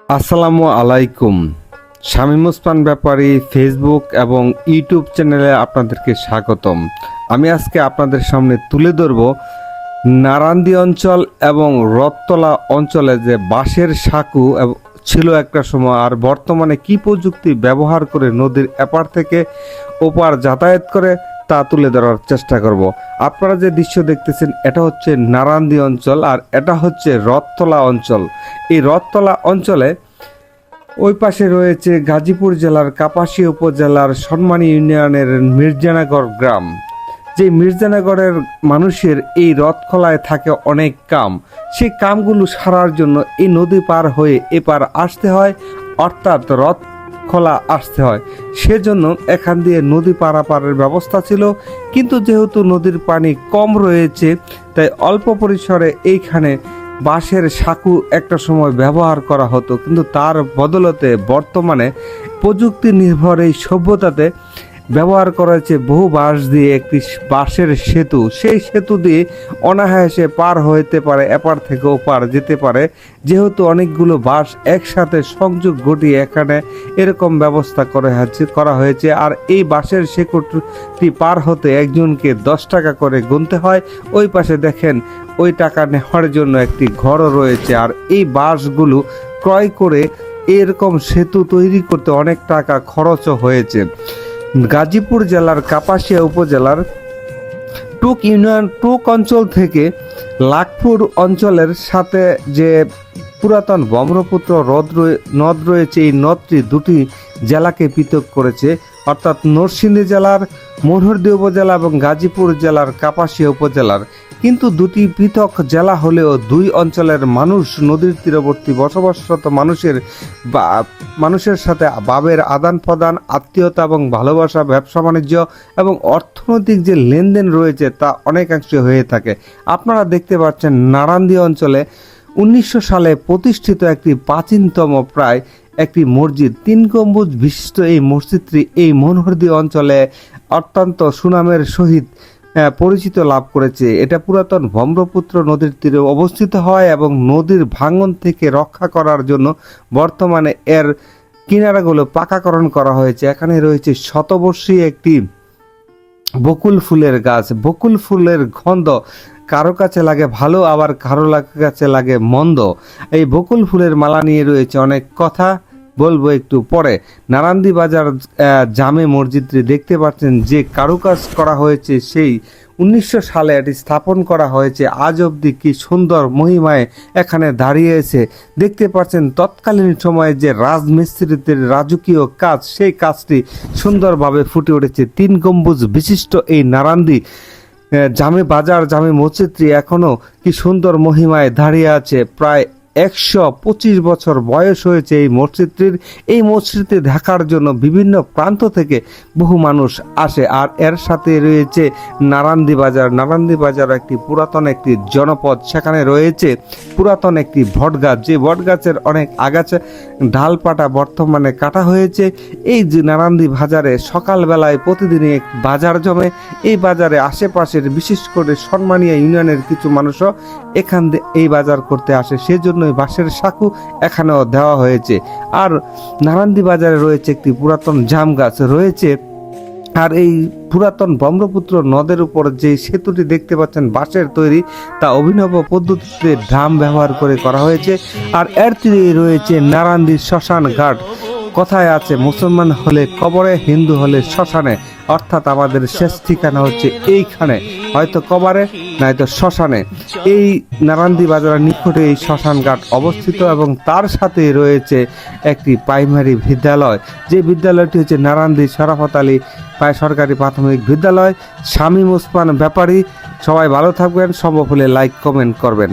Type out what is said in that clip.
আসসালামু আলাইকুম। শামীম ওসমান ব্যাপারী ফেসবুক এবং ইউটিউব চ্যানেলে আপনাদেরকে স্বাগতম। আমি আজকে আপনাদের সামনে তুলে ধরব নারান্দী অঞ্চল এবং রথতলা অঞ্চলে যে বাঁশের সাঁকু ছিল একটা সময়, আর বর্তমানে কি প্রযুক্তি ব্যবহার করে নদীর এপার থেকে ওপার যাতায়াত করে তা তুলে ধরার চেষ্টা করব। আপনারা যে দৃশ্য দেখতেছেন এটা হচ্ছে নারান্দী অঞ্চল, আর এটা হচ্ছে রথতলা অঞ্চল। এই রথতলা অঞ্চলে ওই পাশে রয়েছে গাজীপুর জেলার কাপাসিয়া উপজেলার সন্মানী ইউনিয়নের মির্জানগর গ্রাম। যে মির্জানগরের মানুষের এই রথখলায় থাকে অনেক কাম, সেই কামগুলো সারার জন্য এই নদী পার হয়ে এপার আসতে হয়, অর্থাৎ রথ খোলা আসতে হয়। সেজন্য এখান দিয়ে নদী পারাপারের ব্যবস্থা ছিল, কিন্তু যেহেতু নদীর পানি কম রয়েছে তাই অল্প পরিসরে এইখানে বাঁশের সাঁকু একটা সময় ব্যবহার করা হতো, কিন্তু তার বদলতে বর্তমানে প্রযুক্তি নির্ভর এই সভ্যতাতে ব্যবহার করা হয়েছে বহু বাঁশ দিয়ে একটি বাঁশের সেতু। সেই সেতু দিয়ে অনায়াসে পার হইতে পারে, এপার থেকে ওপার যেতে পারে, যেহেতু অনেকগুলো বাঁশ একসাথে সংযোগ ঘটিয়ে এখানে এরকম ব্যবস্থা করা হয়েছে। আর এই বাঁশের সেতুটি পার হতে একজনকে 10 টাকা করে গুনতে হয়। ওই পাশে দেখেন ওই টাকা নেওয়ার জন্য একটি ঘরও রয়েছে। আর এই বাঁশগুলো ক্রয় করে এরকম সেতু তৈরি করতে অনেক টাকা খরচও হয়েছে। গাজীপুর জেলার কাপাসিয়া উপজেলার টুক অঞ্চল থেকে লাখপুর অঞ্চলের সাথে যে পুরাতন ব্রহ্মপুত্র নদ রয়েছে, এই নদটি দুটি জেলাকে পৃথক করেছে, অর্থাৎ নরসিংদী জেলার মনোহরদী উপজেলা এবং গাজীপুর জেলার কাপাসিয়া উপজেলার। কিন্তু দুটি পৃথক জেলা হলেও দুই অঞ্চলের মানুষ নদীর তীরবর্তী বসবাসরত মানুষের সাথে ভাবের আদান প্রদান, আত্মীয়তা এবং ভালোবাসা, ব্যবসা বাণিজ্য এবং অর্থনৈতিক যে লেনদেন রয়েছে তা অনেকাংশে হয়ে থাকে। আপনারা দেখতে পাচ্ছেন নারান্দী অঞ্চলে 1900 সালে প্রতিষ্ঠিত একটি প্রাচীনতম প্রায় একটি মসজিদ, 3 গম্বুজ বিশিষ্ট এই মসজিদটি এই মনোহরদী অঞ্চলে অত্যন্ত সুনামের সহিত পরিচিত লাভ করেছে। এটা পুরাতন ব্রহ্মপুত্র নদীর তীরে অবস্থিত হয় এবং নদীর ভাঙন থেকে রক্ষা করার জন্য বর্তমানে এর কিনারাগুলো পাকাকরণ করা হয়েছে। এখানে রয়েছে শতবর্ষী একটি বকুল ফুলের গাছ। বকুল ফুলের গন্ধ কারো কাছে লাগে ভালো, আবার কারো কাছে লাগে মন্দ। এই বকুল ফুলের মালা নিয়ে রয়েছে অনেক কথা, বলবো একটু পরে। নারান্দী বাজার জামে মসজিদটি দেখতে পাচ্ছেন যে কারুকাজ করা হয়েছে, সেই 1900 সালে এটি স্থাপন করা হয়েছে। আজ অবধি কি সুন্দর মহিমায় এখানে দাঁড়িয়েছে। দেখতে পাচ্ছেন তৎকালীন সময়ে যে রাজমিস্ত্রিদের রাজকীয় কাজ, সেই কাজটি সুন্দরভাবে ফুটে উঠেছে। 3 গম্বুজ বিশিষ্ট এই নারান্দী জামে মসজিদটি এখনো কি সুন্দর মহিমায় দাঁড়িয়ে আছে। প্রায় 125 বছর বয়স হয়েছে এই মসজিদটির। এই মসজিদটি দেখার জন্য বিভিন্ন প্রান্ত থেকে বহু মানুষ আসে। আর এর সাথে রয়েছে নারান্দী বাজার একটি পুরাতন একটি জনপদ। সেখানে রয়েছে পুরাতন একটি বটগাছ, যে বটগাছের অনেক আগাছা ডালপাটা বর্তমানে কাটা হয়েছে। এই যে নারান্দী বাজারে সকালবেলায় প্রতিদিনই এক বাজার জমে। এই বাজারে আশেপাশের বিশেষ করে সন্মানীয় ইউনিয়নের কিছু মানুষও এই বাজার করতে আসে, সেজন্য বাঁশের সাঁকু এখানেও দেওয়া হয়েছে। আর নারান্দী বাজারে রয়েছে একটি পুরাতন জাম গাছ রয়েছে। আর এই পুরাতন ব্রহ্মপুত্র নদের উপর যে সেতুটি দেখতে পাচ্ছেন বাঁশের তৈরি, তা অভিনব পদ্ধতিতে ড্রাম ব্যবহার করে করা হয়েছে। আর এর তীরে রয়েছে নারান্দী শ্মশান ঘাট। কথায় আছে মুসলমান হলে কবরে, হিন্দু হলে শ্মশানে, অর্থাৎ আমাদের শেষ ঠিকানা হচ্ছে এইখানে, হয়তো কবরে নয়তো শ্মশানে। এই নারান্দী বাজারের নিকটে এই শ্মশান ঘাট অবস্থিত এবং তার সাথে রয়েছে একটি প্রাইমারি বিদ্যালয়, যে বিদ্যালয়টি হচ্ছে নারান্দী শরাফত আলী সরকারি প্রাথমিক বিদ্যালয়। শামীম ওসমান ব্যাপারী। সবাই ভালো থাকবেন, সম্ভব হলে লাইক কমেন্ট করবেন।